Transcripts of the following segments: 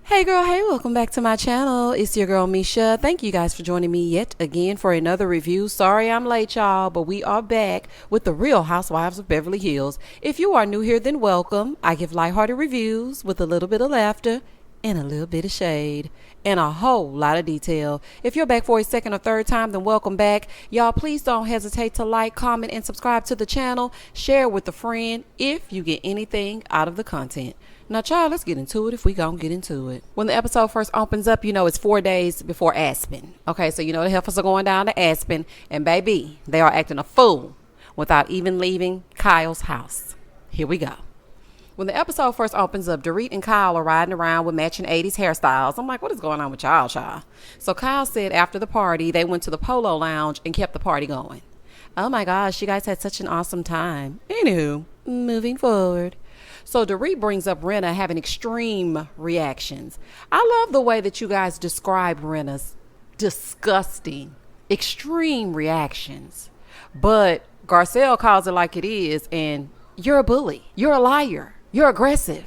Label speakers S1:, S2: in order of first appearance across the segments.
S1: Hey girl, hey, welcome back to my channel. It's your girl Misha. Thank you guys for joining me yet again for another review. Sorry I'm late, y'all, but we are back with the real Housewives of Beverly Hills. If you are new here, then welcome. I give lighthearted reviews with a little bit of laughter and a little bit of shade and a whole lot of detail. If you're back for a second or third time, then welcome back. Y'all, please don't hesitate to like, comment, and subscribe to the channel. Share with a friend if you get anything out of the content. Now, child, let's get into it if we gonna get into it. When the episode first opens up, it's 4 days before Aspen. Okay, so the heifers are going down to Aspen, and baby, they are acting a fool without even leaving Kyle's house. Here we go. When the episode first opens up, Dorit and Kyle are riding around with matching 80s hairstyles. I'm like, what is going on with y'all, child? So Kyle said after the party, they went to the Polo Lounge and kept the party going. Oh my gosh, you guys had such an awesome time. Anywho, moving forward. So Dorit brings up Rinna having extreme reactions. I love the way that you guys describe Rinna's disgusting, extreme reactions. But Garcelle calls it like it is, and you're a bully. You're a liar. You're aggressive.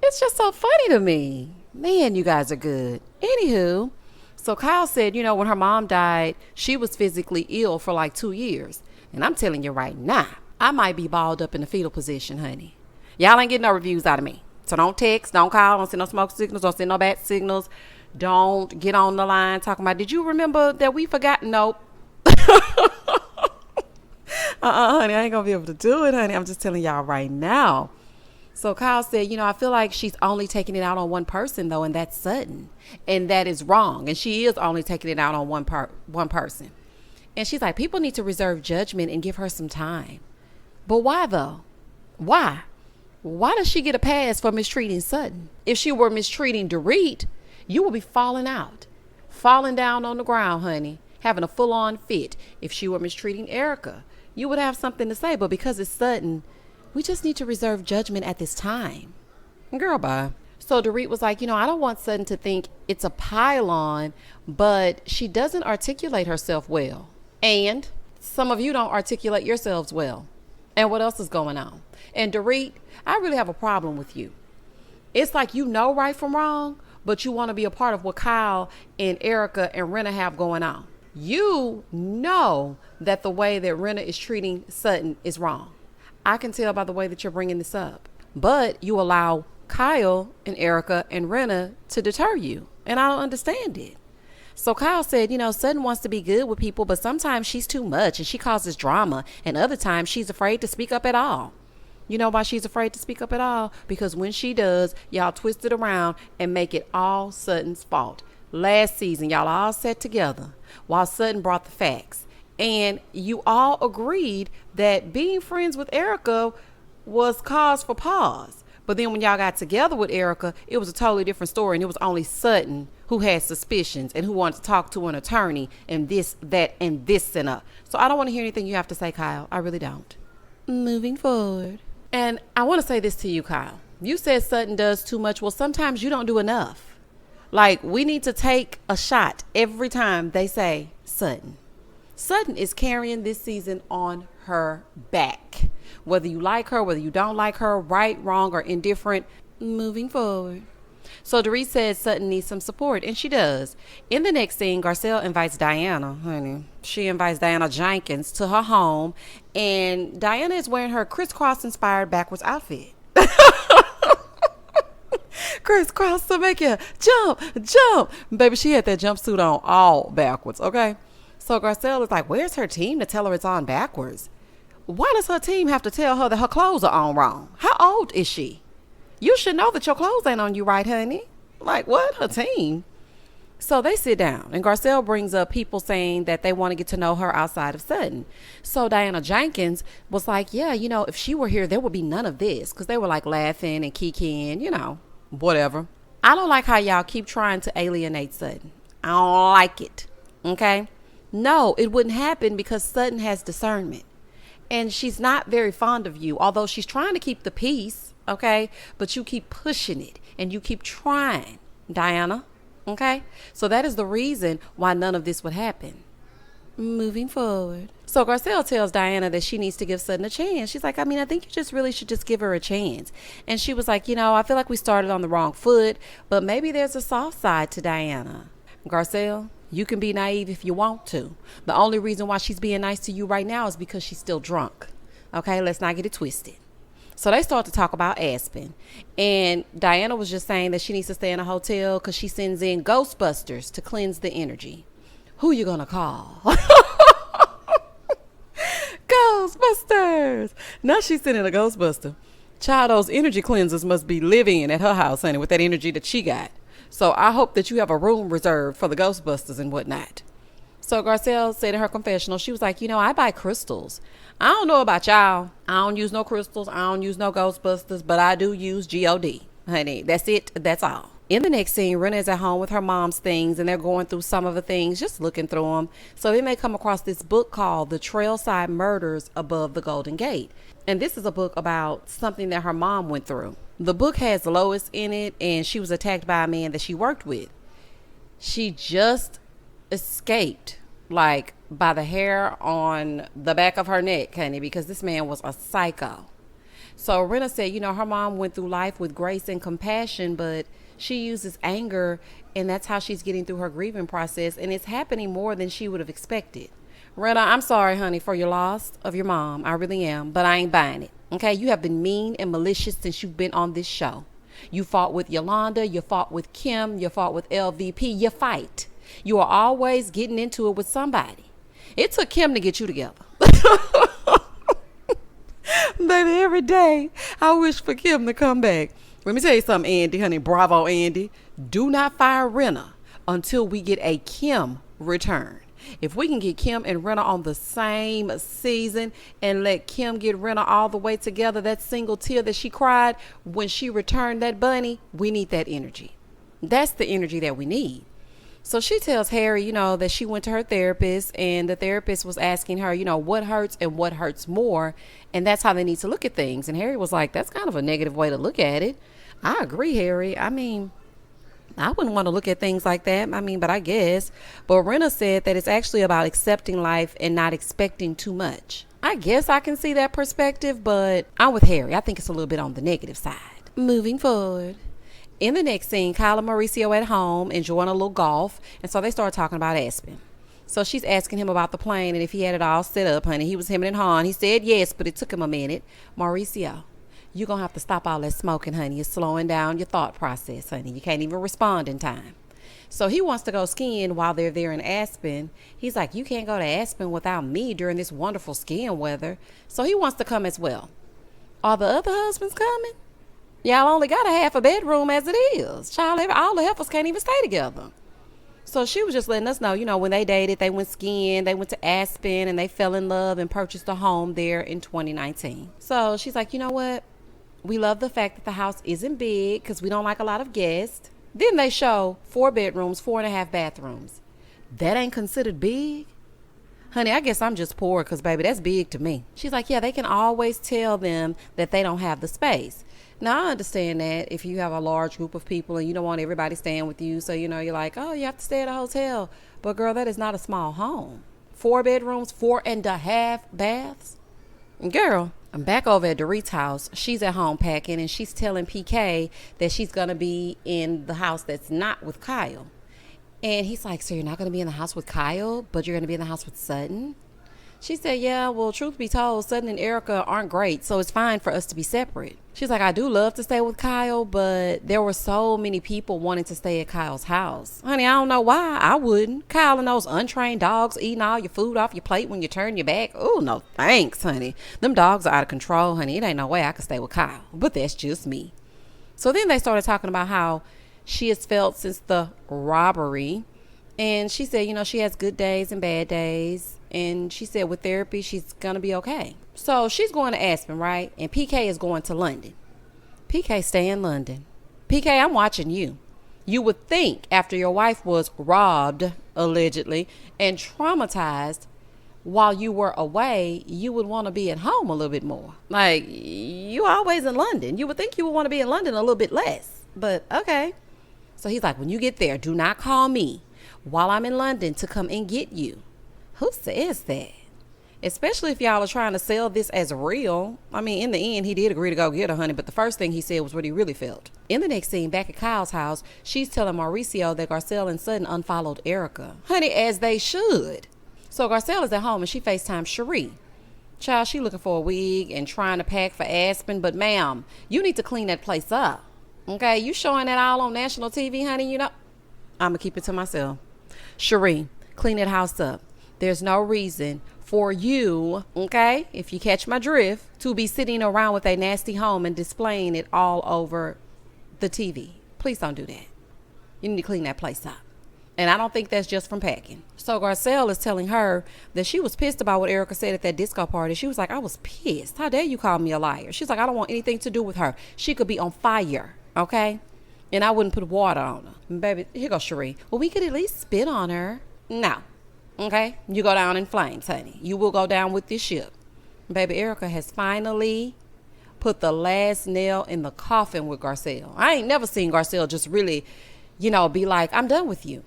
S1: It's just so funny to me. Man, you guys are good. Anywho, so Kyle said, when her mom died, she was physically ill for like 2 years. And I'm telling you right now, I might be balled up in the fetal position, honey. Y'all ain't getting no reviews out of me. So don't text, don't call, don't send no smoke signals, don't send no bat signals. Don't get on the line talking about, did you remember that we forgot? Nope. Honey, I ain't gonna be able to do it, honey. I'm just telling y'all right now. So Kyle said, I feel like she's only taking it out on one person though, and that's Sutton. And that is wrong. And she is only taking it out on one person. And she's like, people need to reserve judgment and give her some time. But why though? Why? Why does she get a pass for mistreating Sutton? If she were mistreating Dorit, you would be falling down on the ground, honey, having a full-on fit. If she were mistreating Erica, you would have something to say. But because it's Sutton, we just need to reserve judgment at this time. Girl, bye. So Dorit was like, I don't want Sutton to think it's a pile-on, but she doesn't articulate herself well. And some of you don't articulate yourselves well. And what else is going on? And Dorit, I really have a problem with you. It's like you know right from wrong, but you want to be a part of what Kyle and Erica and Rinna have going on. You know that the way that Rinna is treating Sutton is wrong. I can tell by the way that you're bringing this up. But you allow Kyle and Erica and Rinna to deter you. And I don't understand it. So Kyle said, Sutton wants to be good with people, but sometimes she's too much and she causes drama. And other times she's afraid to speak up at all. You know why she's afraid to speak up at all? Because when she does, y'all twist it around and make it all Sutton's fault. Last season, y'all all sat together while Sutton brought the facts. And you all agreed that being friends with Erica was cause for pause. But then when y'all got together with Erica, it was a totally different story. And it was only Sutton who had suspicions and who wanted to talk to an attorney and this, that, and this and up. So I don't want to hear anything you have to say, Kyle. I really don't. Moving forward. And I want to say this to you, Kyle. You said Sutton does too much. Well, sometimes you don't do enough. Like, we need to take a shot every time they say Sutton. Sutton is carrying this season on her back. Whether you like her, whether you don't like her, right, wrong, or indifferent, moving forward. So Dorit says Sutton needs some support, and she does. In the next scene, Garcelle invites Diana, honey. She invites Diana Jenkins to her home, and Diana is wearing her crisscross-inspired backwards outfit. Crisscross to make you jump. Baby, she had that jumpsuit on all backwards, okay? So Garcelle is like, where's her team to tell her it's on backwards? Why does her team have to tell her that her clothes are on wrong? How old is she? You should know that your clothes ain't on you right, honey. Like, what? Her team? So they sit down, and Garcelle brings up people saying that they want to get to know her outside of Sutton. So Diana Jenkins was like, yeah, if she were here, there would be none of this. Because they were like laughing and kikiing, whatever. I don't like how y'all keep trying to alienate Sutton. I don't like it. Okay? No, it wouldn't happen because Sutton has discernment. And she's not very fond of you, although she's trying to keep the peace. Okay, but you keep pushing it and you keep trying, Diana. Okay, so that is the reason why none of this would happen. Moving forward. So Garcelle tells Diana that she needs to give Sutton a chance. She's like, I think you just really should just give her a chance. And she was like, I feel like we started on the wrong foot, but maybe there's a soft side to Diana. Garcelle, you can be naive if you want to. The only reason why she's being nice to you right now is because she's still drunk. Okay, let's not get it twisted. So they start to talk about Aspen. And Diana was just saying that she needs to stay in a hotel because she sends in Ghostbusters to cleanse the energy. Who you gonna call? Ghostbusters. Now she's sending a Ghostbuster. Child, those energy cleansers must be living at her house, honey, with that energy that she got. So I hope that you have a room reserved for the Ghostbusters and whatnot. So Garcelle said in her confessional, she was like, I buy crystals. I don't know about y'all. I don't use no crystals. I don't use no Ghostbusters, but I do use G-O-D. Honey, that's it. That's all. In the next scene, Rena is at home with her mom's things, and they're going through some of the things, just looking through them. So they may come across this book called The Trailside Murders Above the Golden Gate. And this is a book about something that her mom went through. The book has Lois in it, and she was attacked by a man that she worked with. She just escaped, like, by the hair on the back of her neck, honey, because this man was a psycho. So Rena said, her mom went through life with grace and compassion, but she uses anger, and that's how she's getting through her grieving process, and it's happening more than she would have expected. Rena, I'm sorry, honey, for your loss of your mom. I really am, but I ain't buying it. Okay, you have been mean and malicious since you've been on this show. You fought with Yolanda, you fought with Kim, you fought with LVP, you fight. You are always getting into it with somebody. It took Kim to get you together. Baby, every day I wish for Kim to come back. Let me tell you something, Andy, honey. Bravo, Andy. Do not fire Rena until we get a Kim return. If we can get Kim and Rena on the same season and let Kim get Rena all the way together, that single tear that she cried when she returned that bunny, we need that energy. That's the energy that we need. So she tells Harry, that she went to her therapist, and the therapist was asking her, what hurts and what hurts more. And that's how they need to look at things. And Harry was like, that's kind of a negative way to look at it. I agree, Harry. I wouldn't want to look at things like that. But I guess. But Rena said that it's actually about accepting life and not expecting too much. I guess I can see that perspective, but I'm with Harry. I think it's a little bit on the negative side. Moving forward. In the next scene, Kyle and Mauricio at home enjoying a little golf. And so they start talking about Aspen. So she's asking him about the plane and if he had it all set up, honey. He was hemming and hawing. He said yes, but it took him a minute. Mauricio, you're going to have to stop all that smoking, honey. It's slowing down your thought process, honey. You can't even respond in time. So he wants to go skiing while they're there in Aspen. He's like, you can't go to Aspen without me during this wonderful skiing weather. So he wants to come as well. Are the other husbands coming? Y'all only got a half a bedroom as it is. Child, all the heifers can't even stay together. So she was just letting us know, when they dated, they went skiing, they went to Aspen, and they fell in love and purchased a home there in 2019. So she's like, you know what? We love the fact that the house isn't big because we don't like a lot of guests. Then they show 4 bedrooms, 4.5 bathrooms. That ain't considered big? Honey, I guess I'm just poor because, baby, that's big to me. She's like, yeah, they can always tell them that they don't have the space. Now, I understand that if you have a large group of people and you don't want everybody staying with you, so, you're like, oh, you have to stay at a hotel. But, girl, that is not a small home. 4 bedrooms, 4.5 baths. Girl, I'm back over at Dorit's house. She's at home packing, and she's telling PK that she's going to be in the house that's not with Kyle. And he's like, so you're not going to be in the house with Kyle, but you're going to be in the house with Sutton? She said, yeah, well, truth be told, Sutton and Erica aren't great, so it's fine for us to be separate. She's like, I do love to stay with Kyle, but there were so many people wanting to stay at Kyle's house. Honey, I don't know why. I wouldn't. Kyle and those untrained dogs eating all your food off your plate when you turn your back. Oh, no thanks, honey. Them dogs are out of control, honey. It ain't no way I could stay with Kyle. But that's just me. So then they started talking about how she has felt since the robbery. And she said, she has good days and bad days. And she said with therapy, she's going to be okay. So she's going to Aspen, right? And PK is going to London. PK, stay in London. PK, I'm watching you. You would think after your wife was robbed, allegedly, and traumatized while you were away, you would want to be at home a little bit more. Like, you always in London. You would think you would want to be in London a little bit less. But okay. So he's like, when you get there, do not call me while I'm in London to come and get you. Who says that? Especially if y'all are trying to sell this as real. I mean, in the end, he did agree to go get her, honey, but the first thing he said was what he really felt. In the next scene, back at Kyle's house, she's telling Mauricio that Garcelle and Sutton unfollowed Erica. Honey, as they should. So Garcelle is at home and she FaceTimes Cherie. Child, she looking for a wig and trying to pack for Aspen, but ma'am, you need to clean that place up. Okay, you showing that all on national TV, honey, you know? I'm going to keep it to myself. Cherie, clean that house up. There's no reason for you, okay, if you catch my drift, to be sitting around with a nasty home and displaying it all over the TV. Please don't do that. You need to clean that place up. And I don't think that's just from packing. So Garcelle is telling her that she was pissed about what Erica said at that disco party. She was like, I was pissed. How dare you call me a liar? She's like, I don't want anything to do with her. She could be on fire, okay? And I wouldn't put water on her. Baby, here goes Cherie. Well, we could at least spit on her. No. Okay? You go down in flames, honey. You will go down with this ship. Baby, Erica has finally put the last nail in the coffin with Garcelle. I ain't never seen Garcelle just really, be like, I'm done with you.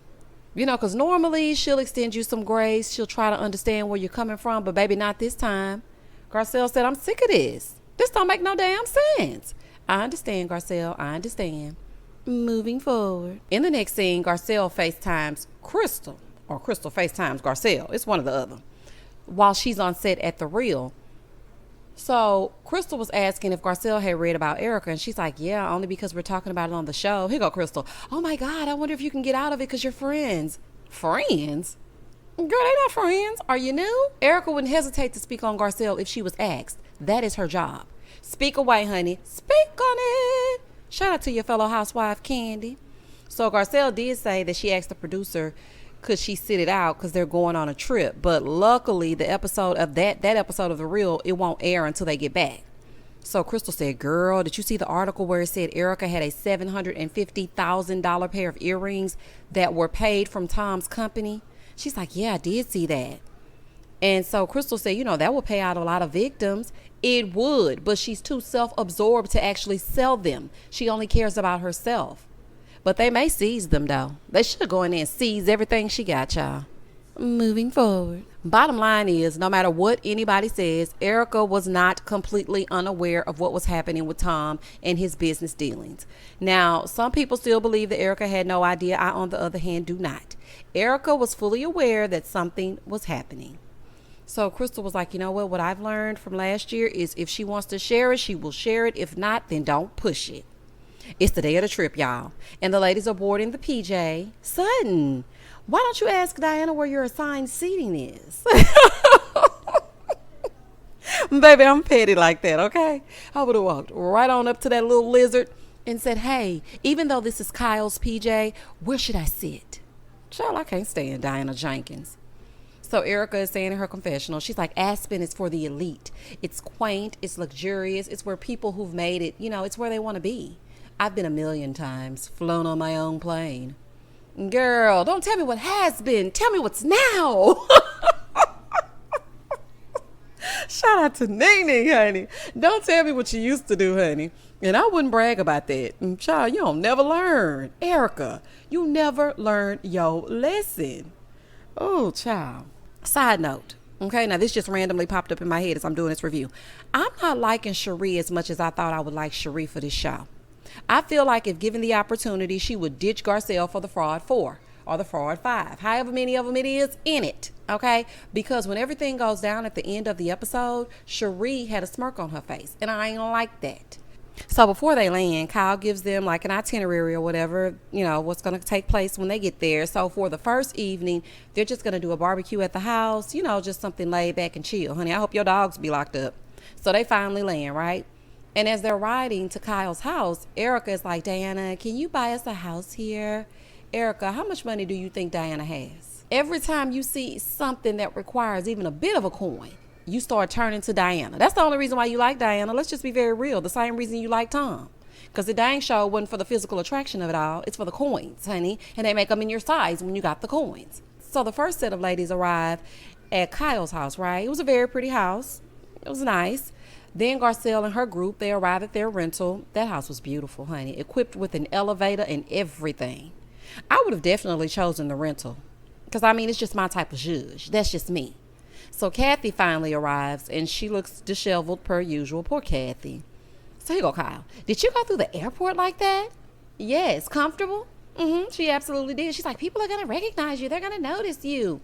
S1: Because normally she'll extend you some grace. She'll try to understand where you're coming from. But baby, not this time. Garcelle said, I'm sick of this. This don't make no damn sense. I understand, Garcelle. I understand. Moving forward. In the next scene, Garcelle FaceTimes Crystal. Or Crystal FaceTimes Garcelle. It's one or the other. While she's on set at The Real. So Crystal was asking if Garcelle had read about Erica. And she's like, yeah, only because we're talking about it on the show. Here go Crystal. Oh my God, I wonder if you can get out of it because you're friends. Friends? Girl, they not friends. Are you new? Erica wouldn't hesitate to speak on Garcelle if she was asked. That is her job. Speak away, honey. Speak on it. Shout out to your fellow housewife, Candy. So Garcelle did say that she asked the producer, could she sit it out because they're going on a trip. But luckily, the episode of that episode of The Real, it won't air until they get back. So Crystal said, girl, did you see the article where it said Erica had a $750,000 pair of earrings that were paid from Tom's company? She's like, yeah, I did see that. And so Crystal said, that would pay out a lot of victims. It would, but she's too self-absorbed to actually sell them. She only cares about herself. But they may seize them, though. They should go in there and seize everything she got, y'all. Moving forward. Bottom line is, no matter what anybody says, Erica was not completely unaware of what was happening with Tom and his business dealings. Now, some people still believe that Erica had no idea. I, on the other hand, do not. Erica was fully aware that something was happening. So Crystal was like, you know what I've learned from last year is if she wants to share it, she will share it. If not, then don't push it. It's the day of the trip, y'all. And the ladies are boarding the PJ. Sutton, why don't you ask Diana where your assigned seating is? Baby, I'm petty like that, okay? I would have walked right on up to that little lizard and said, hey, even though this is Kyle's PJ, where should I sit? Child, I can't stand Diana Jenkins. So Erica is saying in her confessional, she's like, Aspen is for the elite. It's quaint, it's luxurious, it's where people who've made it, it's where they want to be. I've been 1,000,000 times, flown on my own plane. Girl, don't tell me what has been. Tell me what's now. Shout out to Nene, honey. Don't tell me what you used to do, honey. And I wouldn't brag about that. And child, you don't never learn. Erica, you never learn your lesson. Oh, child. Side note. Okay, now this just randomly popped up in my head as I'm doing this review. I'm not liking Cherie as much as I thought I would like Cherie for this show. I feel like if given the opportunity, she would ditch Garcelle for the Fraud 4 or the Fraud 5, however many of them it is in it, okay? Because when everything goes down at the end of the episode, Cherie had a smirk on her face, and I ain't like that. So before they land, Kyle gives them like an itinerary or whatever, what's going to take place when they get there. So for the first evening, they're just going to do a barbecue at the house, just something laid back and chill. Honey, I hope your dogs be locked up. So they finally land, right? And as they're riding to Kyle's house, Erica is like, Diana, can you buy us a house here? Erica, how much money do you think Diana has? Every time you see something that requires even a bit of a coin, you start turning to Diana. That's the only reason why you like Diana. Let's just be very real. The same reason you like Tom. Because the dang show wasn't for the physical attraction of it all. It's for the coins, honey. And they make them in your size when you got the coins. So the first set of ladies arrived at Kyle's house, right? It was a very pretty house. It was nice. Then Garcelle and her group, they arrived at their rental. That house was beautiful, honey. Equipped with an elevator and everything. I would have definitely chosen the rental. Because, I mean, it's just my type of zhuzh. That's just me. So Kathy finally arrives, and she looks disheveled per usual. Poor Kathy. So here you go, Kyle. Did you go through the airport like that? Yes. Comfortable? She absolutely did. She's like, people are going to recognize you. They're going to notice you.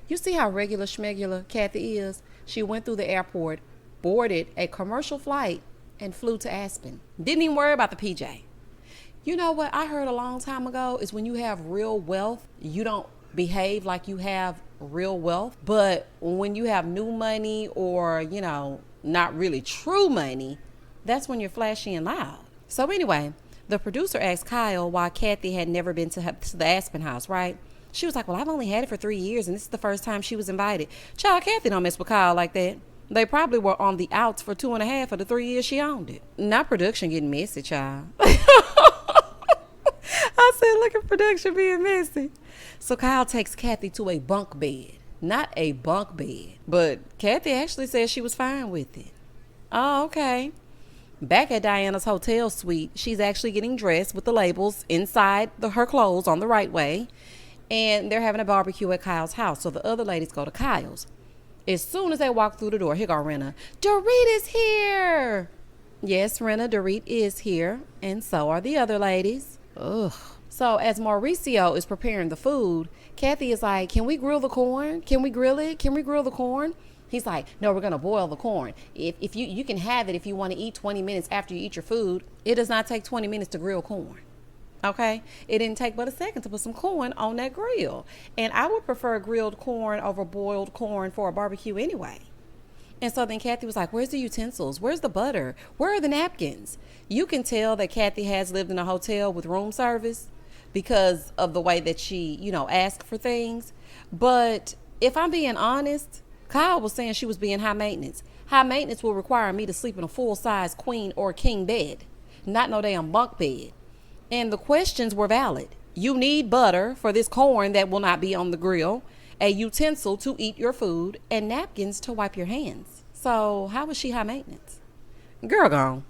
S1: You see how regular schmegular Kathy is? She went through the airport, boarded a commercial flight, and flew to Aspen. Didn't even worry about the PJ. You know what I heard a long time ago is when you have real wealth, you don't behave like you have real wealth. But when you have new money or, not really true money, that's when you're flashy and loud. So anyway, the producer asked Kyle why Kathy had never been to the Aspen house, right? She was like, well, I've only had it for 3 years, and this is the first time she was invited. Child, Kathy don't mess with Kyle like that. They probably were on the outs for 2.5 of the 3 years she owned it. Not production getting messy, child. I said, look at production being messy. So Kyle takes Kathy to a bunk bed. Not a bunk bed, but Kathy actually said she was fine with it. Oh, okay. Back at Diana's hotel suite, she's actually getting dressed with the labels inside her clothes on the right way. And they're having a barbecue at Kyle's house. So the other ladies go to Kyle's. As soon as they walk through the door, here go Renna. Dorit is here. Yes, Renna, Dorit is here. And so are the other ladies. Ugh. So as Mauricio is preparing the food, Kathy is like, can we grill the corn? Can we grill it? Can we grill the corn? He's like, no, we're going to boil the corn. If you can have it if you want to eat 20 minutes after you eat your food. It does not take 20 minutes to grill corn. Okay? It didn't take but a second to put some corn on that grill. And I would prefer grilled corn over boiled corn for a barbecue anyway. And so then Kathy was like, where's the utensils? Where's the butter? Where are the napkins? You can tell that Kathy has lived in a hotel with room service because of the way that she, asked for things. But if I'm being honest, Kyle was saying she was being high maintenance. High maintenance will require me to sleep in a full-size queen or king bed, not no damn bunk bed. And the questions were valid. You need butter for this corn that will not be on the grill, a utensil to eat your food, and napkins to wipe your hands. So how was she high maintenance? Girl gone.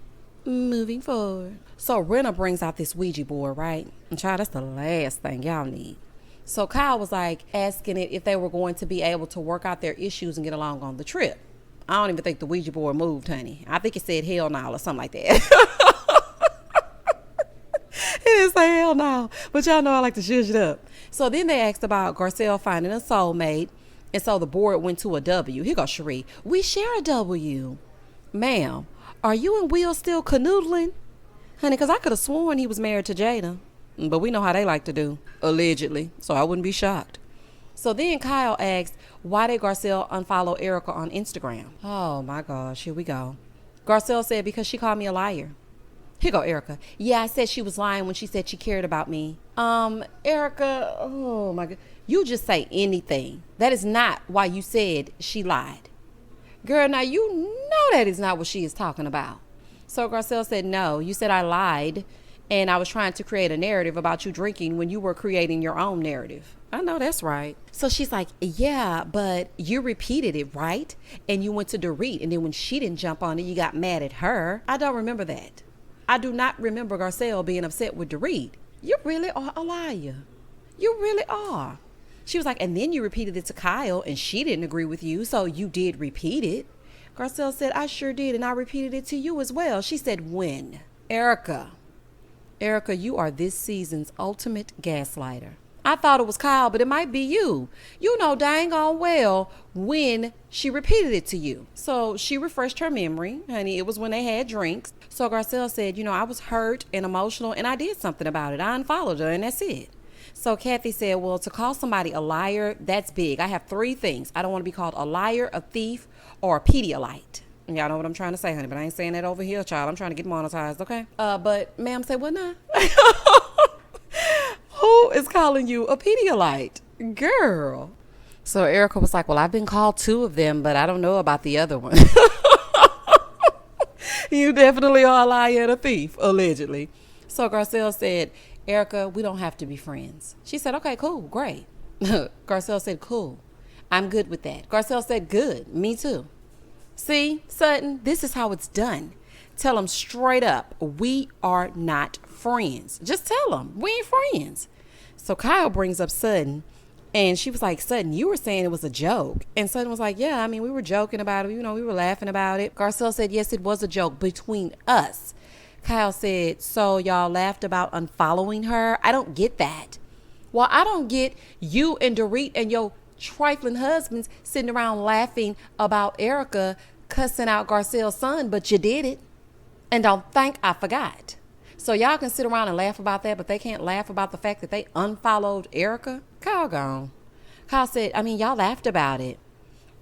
S1: Moving forward. So Renna brings out this Ouija board, right? And child, that's the last thing y'all need. So Kyle was like asking it if they were going to be able to work out their issues and get along on the trip. I don't even think the Ouija board moved, honey. I think it said hell no or something like that. It didn't say hell no, but y'all know I like to zhuzh it up. So then they asked about Garcelle finding a soulmate, and so the board went to a W. Here goes Cherie. We share a W. Ma'am, are you and Will still canoodling? Honey, because I could have sworn he was married to Jada, but we know how they like to do, allegedly, so I wouldn't be shocked. So then Kyle asked, why did Garcelle unfollow Erica on Instagram? Oh my gosh, here we go. Garcelle said, because she called me a liar. Here go Erica. Yeah, I said she was lying when she said she cared about me. Erica, oh my God. You just say anything. That is not why you said she lied. Girl, now you know that is not what she is talking about. So Garcelle said, no, you said I lied and I was trying to create a narrative about you drinking when you were creating your own narrative. I know that's right. So she's like, yeah, but you repeated it, right? And you went to Dorit, and then when she didn't jump on it, you got mad at her. I don't remember that. I do not remember Garcelle being upset with Dorit. You really are a liar. You really are. She was like, and then you repeated it to Kyle, and she didn't agree with you, so you did repeat it. Garcelle said, I sure did, and I repeated it to you as well. She said, when? Erica, you are this season's ultimate gaslighter. I thought it was Kyle, but it might be you. You know dang on well when she repeated it to you. So she refreshed her memory, honey. It was when they had drinks. So Garcelle said, I was hurt and emotional, and I did something about it. I unfollowed her, and that's it. So Kathy said, well, to call somebody a liar, that's big. I have 3 things. I don't want to be called a liar, a thief, or a Pedialyte. Y'all know what I'm trying to say, honey, but I ain't saying that over here, child. I'm trying to get monetized, okay? But ma'am said, well, nah. Who is calling you a Pedialyte? Girl. So Erica was like, well, I've been called 2 of them, but I don't know about the other one. You definitely are a liar and a thief, allegedly. So Garcelle said, Erica, we don't have to be friends. She said, okay, cool, great. Garcelle said, cool. I'm good with that. Garcelle said, good, me too. See, Sutton, this is how it's done. Tell them straight up, we are not friends. Just tell them, we ain't friends. So Kyle brings up Sutton, And she was like, Sutton, you were saying it was a joke. And Sutton was like, yeah, I mean, we were joking about it. You know, we were laughing about it. Garcelle said, yes, it was a joke between us. Kyle said, so y'all laughed about unfollowing her? I don't get that. Well, I don't get you and Dorit and your trifling husbands sitting around laughing about Erica cussing out Garcelle's son, but you did it. And don't think I forgot. So y'all can sit around and laugh about that, but they can't laugh about the fact that they unfollowed Erica? Kyle gone. Kyle said, I mean, y'all laughed about it.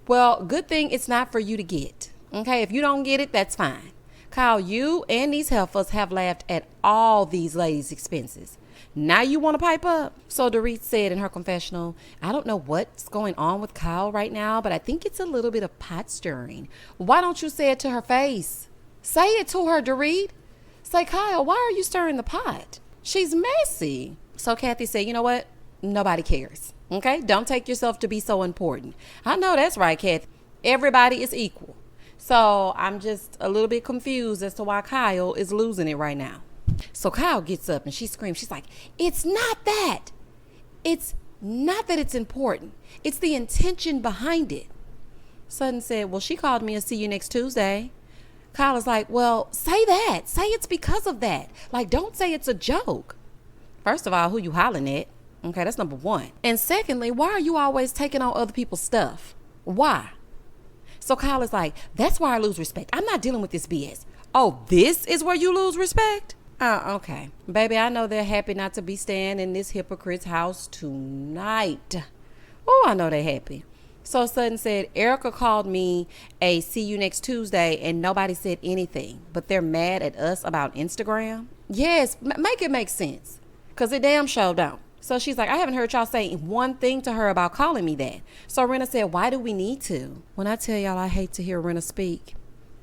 S1: Well, good thing it's not for you to get. Okay, if you don't get it, that's fine. Kyle, you and these heifers have laughed at all these ladies' expenses. Now you want to pipe up? So Dorit said in her confessional, I don't know what's going on with Kyle right now, but I think it's a little bit of pot stirring. Why don't you say it to her face? Say it to her, Dorit. Say, Kyle, why are you stirring the pot? She's messy. So Kathy said, you know what? Nobody cares. Okay? Don't take yourself to be so important. I know that's right, Kathy. Everybody is equal. So I'm just a little bit confused as to why Kyle is losing it right now. So Kyle gets up and she screams. She's like, it's not that. It's not that it's important. It's the intention behind it. Sutton said, well, she called me a see you next Tuesday. Kyle is like, well, say that. Say it's because of that. Like, don't say it's a joke. First of all, who you hollering at? Okay, that's number one. And secondly, why are you always taking on other people's stuff? Why? So Kyle is like, that's why I lose respect. I'm not dealing with this BS. Oh, this is where you lose respect? Okay. Baby, I know they're happy not to be staying in this hypocrite's house tonight. Oh, I know they're happy. So Sutton said, Erica called me a see you next Tuesday and nobody said anything, but they're mad at us about Instagram. Yes, make it make sense, because it damn sure don't. So she's like, I haven't heard y'all say one thing to her about calling me that. So Renna said, why do we need to? When I tell y'all I hate to hear Renna speak,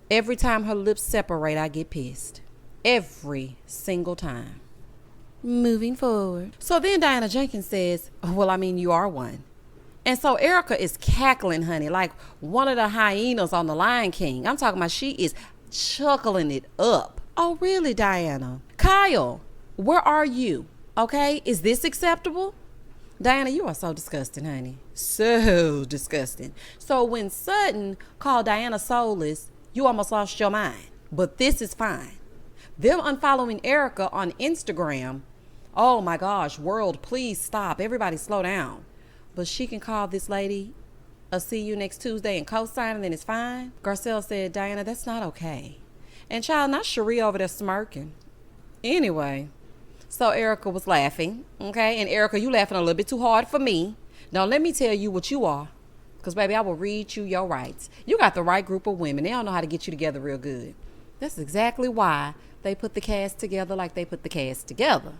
S1: every time her lips separate, I get pissed. Every single time. Moving forward. So then Diana Jenkins says, well, I mean, you are one. And so Erica is cackling, honey, like one of the hyenas on the Lion King. I'm talking about she is chuckling it up. Oh, really, Diana? Kyle, where are you? Okay, is this acceptable? Diana, you are so disgusting, honey. So disgusting. So when Sutton called Diana soulless, you almost lost your mind. But this is fine. Them unfollowing Erica on Instagram, oh my gosh, world, please stop. Everybody slow down. But she can call this lady a see you next Tuesday and co-sign and then it's fine. Garcelle said, Diana, that's not okay. And child, not Cherie over there smirking. Anyway, so Erica was laughing, okay? And Erica, you laughing a little bit too hard for me. Now let me tell you what you are. Because baby, I will read you your rights. You got the right group of women. They don't know how to get you together real good. That's exactly why they put the cast together like they put the cast together.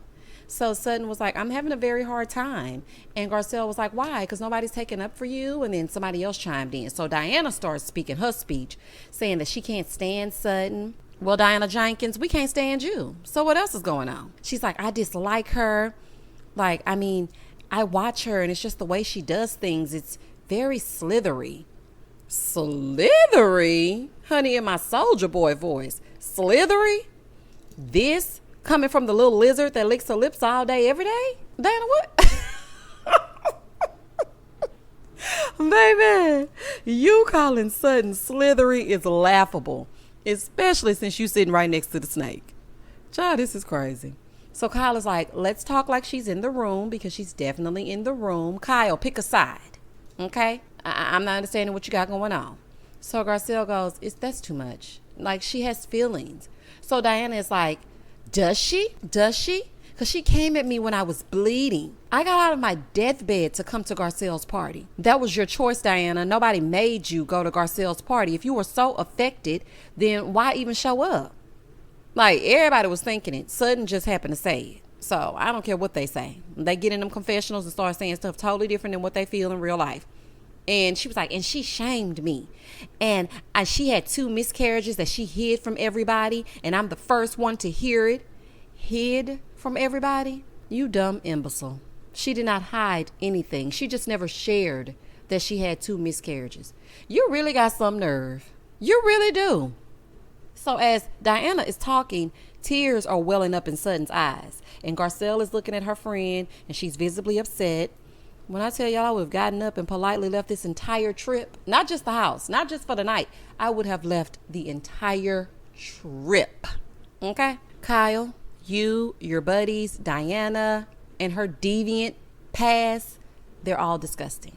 S1: So Sutton was like, I'm having a very hard time. And Garcelle was like, why? Because nobody's taking up for you. And then somebody else chimed in. So Diana starts speaking her speech, saying that she can't stand Sutton. Well, Diana Jenkins, we can't stand you. So what else is going on? She's like, I dislike her. Like, I mean, I watch her and it's just the way she does things. It's very slithery. Slithery? Honey, in my soldier boy voice. Slithery? This coming from the little lizard that licks her lips all day, every day? Diana, what? Baby, you calling Sutton slithery is laughable, especially since you sitting right next to the snake. Child, this is crazy. So Kyle is like, let's talk like she's in the room, because she's definitely in the room. Kyle, pick a side, okay? I'm not understanding what you got going on. So Garcelle goes, that's too much. Like, she has feelings. So Diana is like, does she? Does she? Because she came at me when I was bleeding. I got out of my deathbed to come to Garcelle's party. That was your choice, Diana. Nobody made you go to Garcelle's party. If you were so affected, then why even show up? Like, everybody was thinking it. Sutton just happened to say it. So I don't care what they say. They get in them confessionals and start saying stuff totally different than what they feel in real life. And she was like, and she shamed me. And she had 2 miscarriages that she hid from everybody. And I'm the first one to hear it. Hid from everybody? You dumb imbecile. She did not hide anything. She just never shared that she had 2 miscarriages. You really got some nerve. You really do. So as Diana is talking, tears are welling up in Sutton's eyes. And Garcelle is looking at her friend and she's visibly upset. When I tell y'all I would have gotten up and politely left this entire trip, not just the house, not just for the night, I would have left the entire trip. Okay? Kyle, you, your buddies, Diana, and her deviant past, they're all disgusting.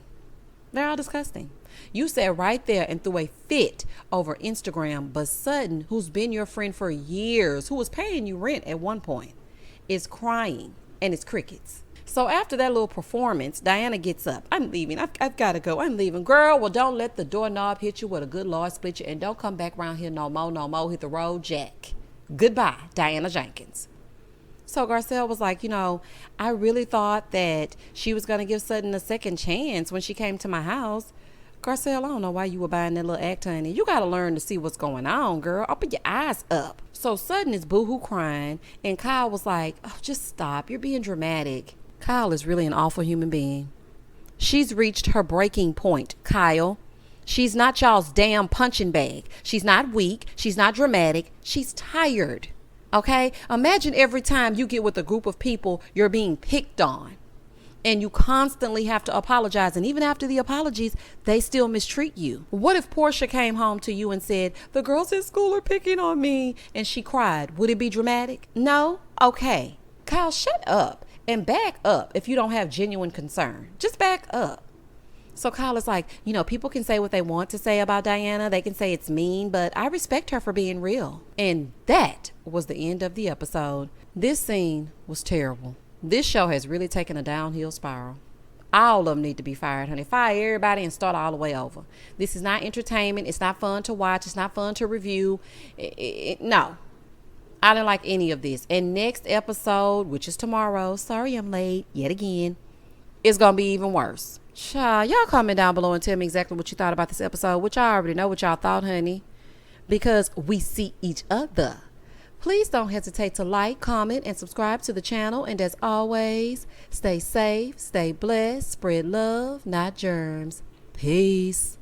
S1: They're all disgusting. You sat right there and threw a fit over Instagram, but Sutton, who's been your friend for years, who was paying you rent at one point, is crying and it's crickets. So after that little performance, Diana gets up. I'm leaving. I've got to go. I'm leaving. Girl, well, don't let the doorknob hit you with a good Lord split you, and don't come back around here no more. Hit the road, Jack. Goodbye, Diana Jenkins. So Garcelle was like, I really thought that she was going to give Sutton a second chance when she came to my house. Garcelle, I don't know why you were buying that little act, honey. You got to learn to see what's going on, girl. Open your eyes up. So Sutton is boohoo crying, and Kyle was like, oh, just stop. You're being dramatic. Kyle is really an awful human being. She's reached her breaking point, Kyle. She's not y'all's damn punching bag. She's not weak. She's not dramatic. She's tired. Okay? Imagine every time you get with a group of people, you're being picked on. And you constantly have to apologize. And even after the apologies, they still mistreat you. What if Portia came home to you and said, the girls at school are picking on me, and she cried? Would it be dramatic? No? Okay. Kyle, shut up. And back up if you don't have genuine concern. Just back up. So Kyle is like, people can say what they want to say about Diana. They can say it's mean, but I respect her for being real. And that was the end of the episode. This scene was terrible. This show has really taken a downhill spiral. All of them need to be fired, honey. Fire everybody and start all the way over. This is not entertainment. It's not fun to watch. It's not fun to review. No. I didn't like any of this. And next episode, which is tomorrow, sorry I'm late yet again, it's going to be even worse. Y'all comment down below and tell me exactly what you thought about this episode, which I already know what y'all thought, honey, because we see each other. Please don't hesitate to like, comment, and subscribe to the channel. And as always, stay safe, stay blessed, spread love, not germs. Peace.